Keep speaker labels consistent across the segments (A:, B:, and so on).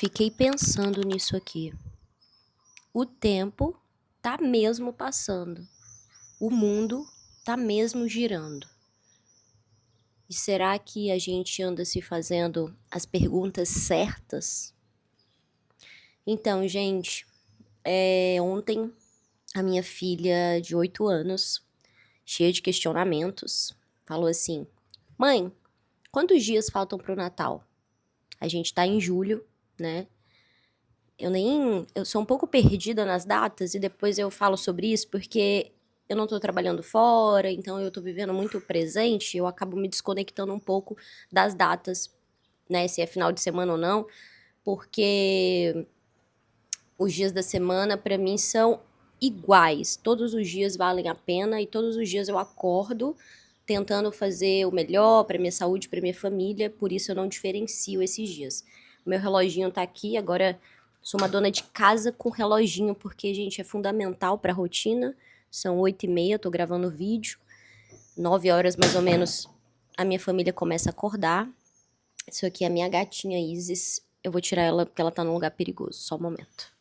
A: Fiquei pensando nisso aqui. O tempo tá mesmo passando. O mundo tá mesmo girando. E será que a gente anda se fazendo as perguntas certas? Então, gente, ontem a minha filha de 8 anos, cheia de questionamentos, falou assim: Mãe, quantos dias faltam pro Natal? A gente tá em julho, né? Eu sou um pouco perdida nas datas e depois eu falo sobre isso porque eu não tô trabalhando fora, então eu tô vivendo muito o presente, eu acabo me desconectando um pouco das datas, né, se é final de semana ou não, porque os dias da semana pra mim são iguais, todos os dias valem a pena e todos os dias eu acordo tentando fazer o melhor pra minha saúde, pra minha família, por isso eu não diferencio esses dias. Meu reloginho tá aqui, agora sou uma dona de casa com reloginho, porque, gente, é fundamental pra rotina. São 8h30, tô gravando vídeo. 9 horas, mais ou menos, a minha família começa a acordar. Isso aqui é a minha gatinha Isis. Eu vou tirar ela porque ela tá num lugar perigoso, só um momento.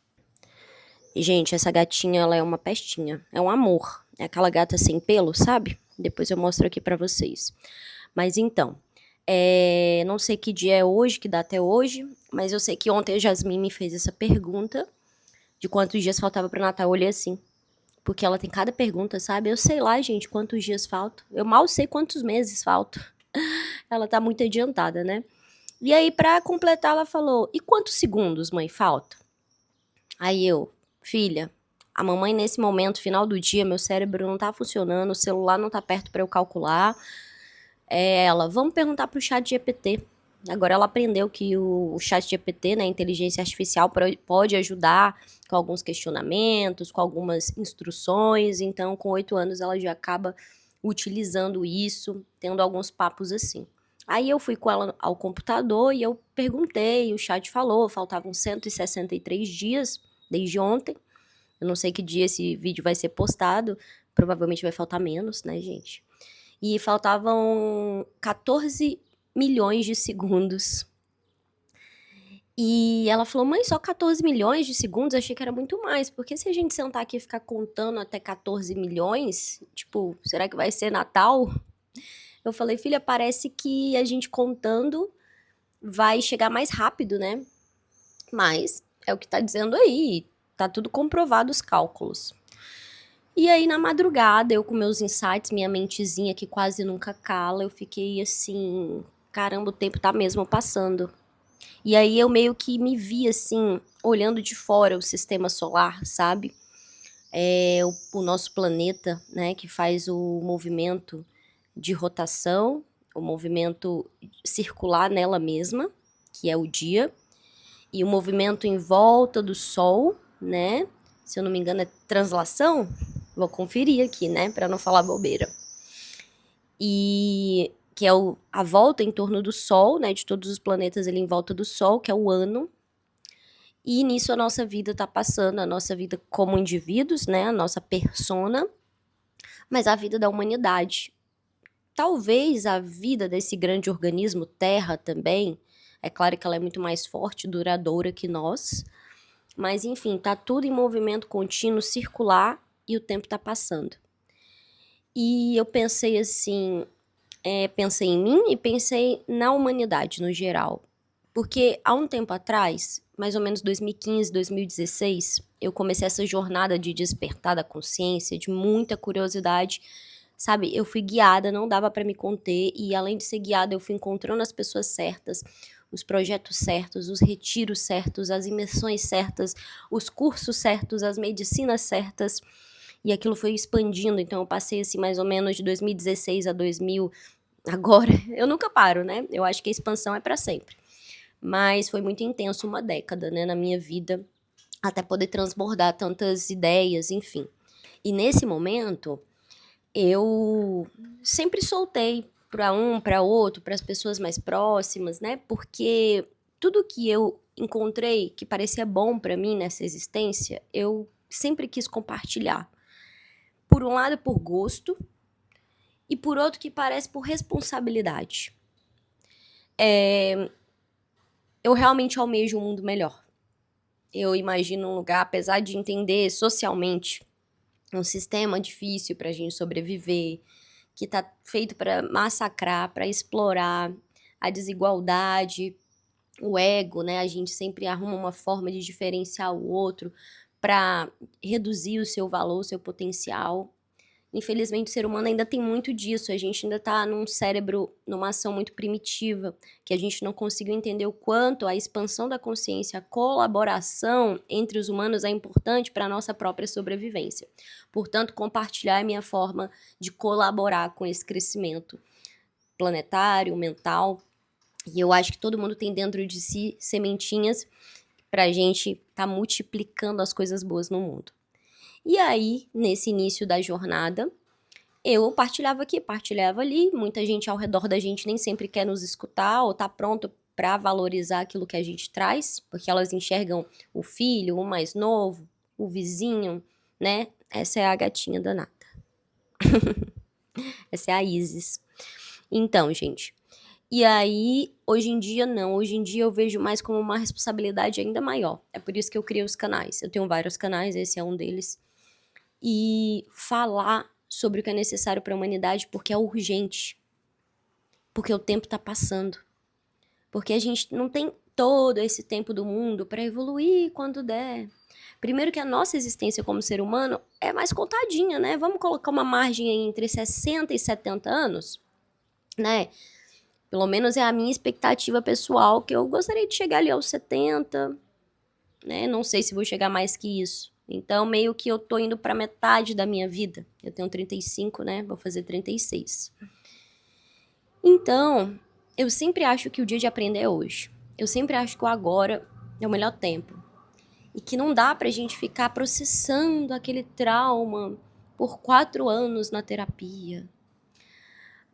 A: E, gente, essa gatinha, ela é uma pestinha. É um amor. É aquela gata sem pelo, sabe? Depois eu mostro aqui pra vocês. Mas então, não sei que dia é hoje, que data é hoje, mas eu sei que ontem a Jasmine me fez essa pergunta de quantos dias faltava pro Natal. Eu olhei assim, porque ela tem cada pergunta, sabe? Eu sei lá, gente, quantos dias faltam. Eu mal sei quantos meses faltam. Ela tá muito adiantada, né? E aí, pra completar, ela falou: E quantos segundos, mãe, falta? Aí eu: Filha, a mamãe nesse momento, final do dia, meu cérebro não tá funcionando, o celular não tá perto pra eu calcular. Ela: Vamos perguntar pro chat GPT. Agora ela aprendeu que o chat GPT, né, a inteligência artificial, pode ajudar com alguns questionamentos, com algumas instruções. Então, com 8 anos, ela já acaba utilizando isso, tendo alguns papos assim. Aí eu fui com ela ao computador e eu perguntei, o chat falou, faltavam 163 dias desde ontem. Eu não sei que dia esse vídeo vai ser postado, provavelmente vai faltar menos, né, gente? E faltavam 14 milhões de segundos. E ela falou: Mãe, só 14 milhões de segundos? Achei que era muito mais. Porque se a gente sentar aqui e ficar contando até 14 milhões, tipo, será que vai ser Natal? Eu falei: Filha, parece que a gente contando vai chegar mais rápido, né? Mas é o que tá dizendo aí. Tá tudo comprovado os cálculos. E aí, na madrugada, eu com meus insights, minha mentezinha que quase nunca cala, eu fiquei assim: caramba, o tempo tá mesmo passando. E aí eu meio que me vi assim, olhando de fora o sistema solar, sabe? O nosso planeta, né, que faz o movimento de rotação, o movimento circular nela mesma, que é o dia, e o movimento em volta do Sol, né? Se eu não me engano é translação? Vou conferir aqui, né, para não falar bobeira. E que é a volta em torno do Sol, né, de todos os planetas ali em volta do Sol, que é o ano. E nisso a nossa vida tá passando, a nossa vida como indivíduos, né, a nossa persona, mas a vida da humanidade. Talvez a vida desse grande organismo Terra também, é claro que ela é muito mais forte e duradoura que nós, mas enfim, tá tudo em movimento contínuo, circular, e o tempo tá passando. E eu pensei assim, pensei em mim e pensei na humanidade no geral. Porque há um tempo atrás, mais ou menos 2015, 2016, eu comecei essa jornada de despertar da consciência, de muita curiosidade, sabe? Eu fui guiada, não dava pra me conter, e além de ser guiada, eu fui encontrando as pessoas certas, os projetos certos, os retiros certos, as imersões certas, os cursos certos, as medicinas certas, e aquilo foi expandindo. Então eu passei assim mais ou menos de 2016 a 2000, agora eu nunca paro, né? Eu acho que a expansão é pra sempre. Mas foi muito intenso, uma década, né, na minha vida, até poder transbordar tantas ideias, enfim. E nesse momento, eu sempre soltei para um, para outro, para as pessoas mais próximas, né, porque tudo que eu encontrei que parecia bom para mim nessa existência, eu sempre quis compartilhar. Por um lado, por gosto, e por outro que parece por responsabilidade. eu realmente almejo um mundo melhor. Eu imagino um lugar, apesar de entender socialmente um sistema difícil pra gente sobreviver, que tá feito para massacrar, para explorar a desigualdade, o ego, né? A gente sempre arruma uma forma de diferenciar o outro para reduzir o seu valor, o seu potencial. Infelizmente, o ser humano ainda tem muito disso. A gente ainda tá num cérebro, numa ação muito primitiva, que a gente não conseguiu entender o quanto a expansão da consciência, a colaboração entre os humanos é importante para a nossa própria sobrevivência. Portanto, compartilhar é a minha forma de colaborar com esse crescimento planetário, mental. E eu acho que todo mundo tem dentro de si sementinhas pra gente tá multiplicando as coisas boas no mundo. E aí, nesse início da jornada, eu partilhava aqui, partilhava ali, muita gente ao redor da gente nem sempre quer nos escutar ou tá pronto para valorizar aquilo que a gente traz, porque elas enxergam o filho, o mais novo, o vizinho, né? Essa é a gatinha danada. Essa é a Isis. Então, gente, e aí, hoje em dia não, hoje em dia eu vejo mais como uma responsabilidade ainda maior. É por isso que eu criei os canais. Eu tenho vários canais, esse é um deles. E falar sobre o que é necessário para a humanidade porque é urgente. Porque o tempo tá passando. Porque a gente não tem todo esse tempo do mundo para evoluir quando der. Primeiro que a nossa existência como ser humano é mais contadinha, né? Vamos colocar uma margem aí entre 60 e 70 anos, né? Pelo menos é a minha expectativa pessoal, que eu gostaria de chegar ali aos 70, né? Não sei se vou chegar mais que isso. Então, meio que eu tô indo pra metade da minha vida. Eu tenho 35, né? Vou fazer 36. Então, eu sempre acho que o dia de aprender é hoje. Eu sempre acho que o agora é o melhor tempo. E que não dá pra gente ficar processando aquele trauma por 4 anos na terapia.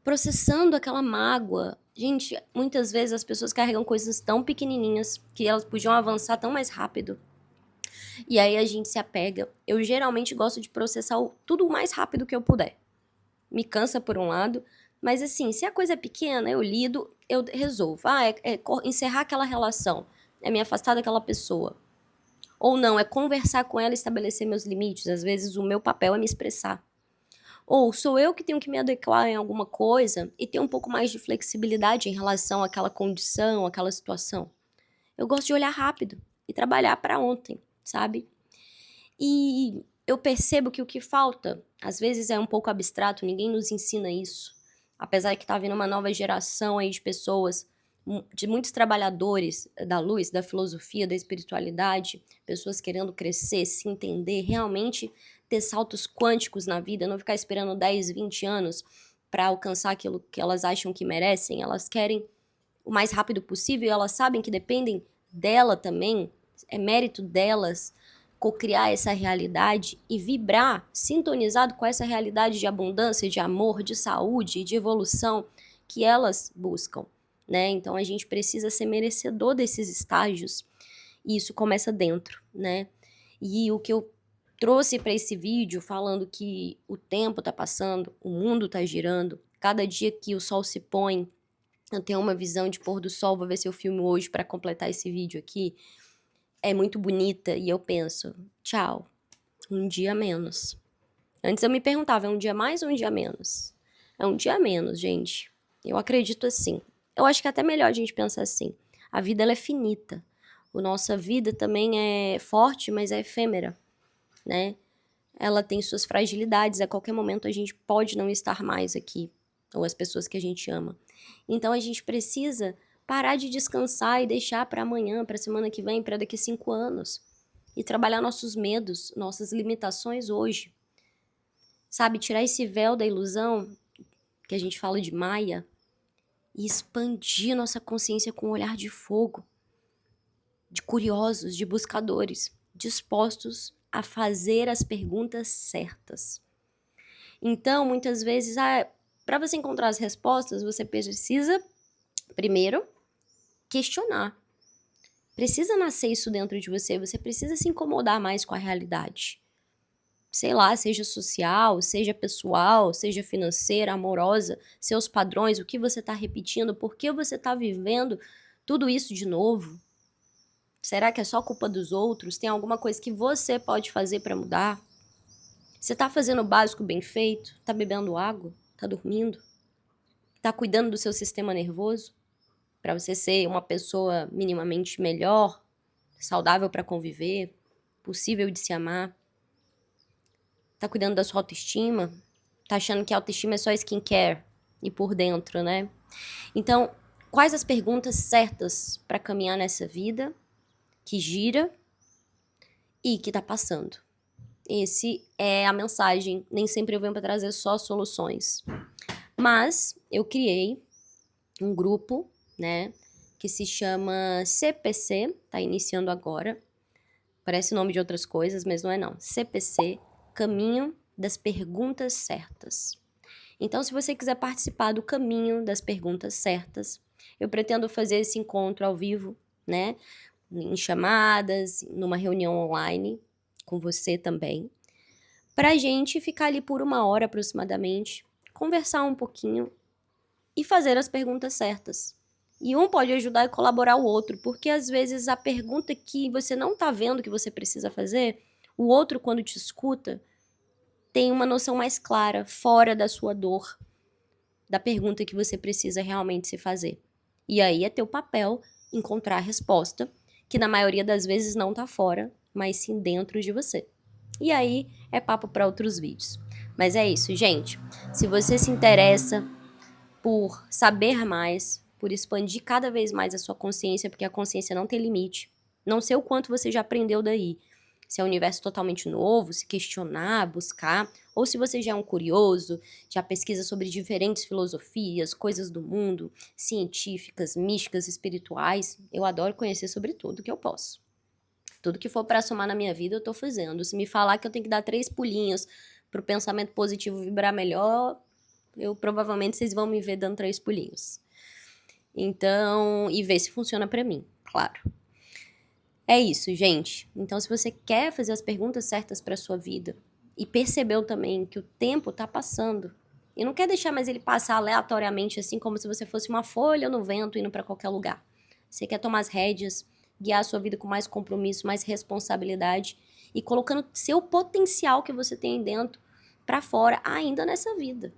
A: Processando aquela mágoa. Gente, muitas vezes as pessoas carregam coisas tão pequenininhas que elas podiam avançar tão mais rápido. E aí a gente se apega. Eu geralmente gosto de processar tudo o mais rápido que eu puder. Me cansa por um lado, mas assim, se a coisa é pequena, eu lido, eu resolvo. Encerrar aquela relação, é me afastar daquela pessoa. Ou não, é conversar com ela e estabelecer meus limites. Às vezes o meu papel é me expressar. Ou sou eu que tenho que me adequar em alguma coisa e ter um pouco mais de flexibilidade em relação àquela condição, àquela situação. Eu gosto de olhar rápido e trabalhar para ontem, sabe? E eu percebo que o que falta, às vezes é um pouco abstrato, ninguém nos ensina isso. Apesar que tá vindo uma nova geração aí de pessoas, de muitos trabalhadores da luz, da filosofia, da espiritualidade, pessoas querendo crescer, se entender, realmente ter saltos quânticos na vida, não ficar esperando 10, 20 anos para alcançar aquilo que elas acham que merecem. Elas querem o mais rápido possível e elas sabem que dependem dela também, é mérito delas cocriar essa realidade e vibrar sintonizado com essa realidade de abundância, de amor, de saúde, de evolução que elas buscam, né? Então a gente precisa ser merecedor desses estágios e isso começa dentro, né? E o que eu trouxe para esse vídeo falando que o tempo tá passando, o mundo tá girando, cada dia que o sol se põe, eu tenho uma visão de pôr do sol, vou ver se eu filmo hoje para completar esse vídeo aqui, é muito bonita e eu penso, tchau, um dia menos. Antes eu me perguntava, é um dia mais ou um dia menos? É um dia menos, gente. Eu acredito assim. Eu acho que é até melhor a gente pensar assim. A vida ela é finita. A nossa vida também é forte, mas é efêmera, né? Ela tem suas fragilidades. A qualquer momento a gente pode não estar mais aqui. Ou as pessoas que a gente ama. Então a gente precisa parar de descansar e deixar para amanhã, para semana que vem, para daqui a 5 anos. E trabalhar nossos medos, nossas limitações hoje. Sabe, tirar esse véu da ilusão, que a gente fala de Maia, e expandir nossa consciência com um olhar de fogo, de curiosos, de buscadores, dispostos a fazer as perguntas certas. Então, muitas vezes, para você encontrar as respostas, você precisa, primeiro, questionar. Precisa nascer isso dentro de você, você precisa se incomodar mais com a realidade. Sei lá, seja social, seja pessoal, seja financeira, amorosa, seus padrões, o que você está repetindo, por que você está vivendo tudo isso de novo? Será que é só culpa dos outros? Tem alguma coisa que você pode fazer para mudar? Você tá fazendo o básico bem feito? Tá bebendo água? Tá dormindo? Tá cuidando do seu sistema nervoso? Para você ser uma pessoa minimamente melhor, saudável para conviver, possível de se amar? Tá cuidando da sua autoestima? Tá achando que a autoestima é só skincare e por dentro, né? Então, quais as perguntas certas para caminhar nessa vida que gira e que tá passando? Esse é a mensagem. Nem sempre eu venho para trazer só soluções. Mas eu criei um grupo, né, que se chama CPC, tá iniciando agora. Parece nome de outras coisas, mas não é não. CPC, Caminho das Perguntas Certas. Então, se você quiser participar do Caminho das Perguntas Certas, eu pretendo fazer esse encontro ao vivo, né, em chamadas, numa reunião online, com você também, pra gente ficar ali por 1 hora aproximadamente, conversar um pouquinho e fazer as perguntas certas. E um pode ajudar e colaborar o outro, porque às vezes a pergunta que você não tá vendo que você precisa fazer, o outro, quando te escuta, tem uma noção mais clara, fora da sua dor, da pergunta que você precisa realmente se fazer. E aí é teu papel encontrar a resposta, que na maioria das vezes não tá fora, mas sim dentro de você. E aí é papo para outros vídeos. Mas é isso, gente. Se você se interessa por saber mais, por expandir cada vez mais a sua consciência, porque a consciência não tem limite. Não sei o quanto você já aprendeu daí. Se é um universo totalmente novo, se questionar, buscar, ou se você já é um curioso, já pesquisa sobre diferentes filosofias, coisas do mundo, científicas, místicas, espirituais. Eu adoro conhecer sobre tudo que eu posso. Tudo que for para somar na minha vida, eu tô fazendo. Se me falar que eu tenho que dar 3 pulinhos pro pensamento positivo vibrar melhor, provavelmente vocês vão me ver dando 3 pulinhos. Então, e ver se funciona pra mim, claro. É isso, gente. Então, se você quer fazer as perguntas certas pra sua vida e percebeu também que o tempo tá passando e não quer deixar mais ele passar aleatoriamente, assim como se você fosse uma folha no vento indo pra qualquer lugar. Você quer tomar as rédeas, guiar a sua vida com mais compromisso, mais responsabilidade e colocando seu potencial que você tem dentro pra fora ainda nessa vida.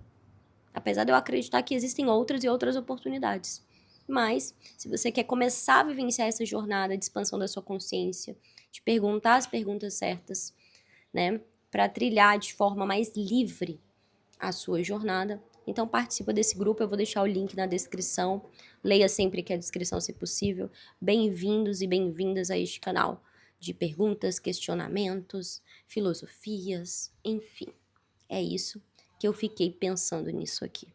A: Apesar de eu acreditar que existem outras e outras oportunidades. Mas, se você quer começar a vivenciar essa jornada de expansão da sua consciência, de perguntar as perguntas certas, né, para trilhar de forma mais livre a sua jornada, então participa desse grupo, eu vou deixar o link na descrição. Leia sempre que a descrição, se possível. Bem-vindos e bem-vindas a este canal de perguntas, questionamentos, filosofias, enfim. É isso que eu fiquei pensando nisso aqui.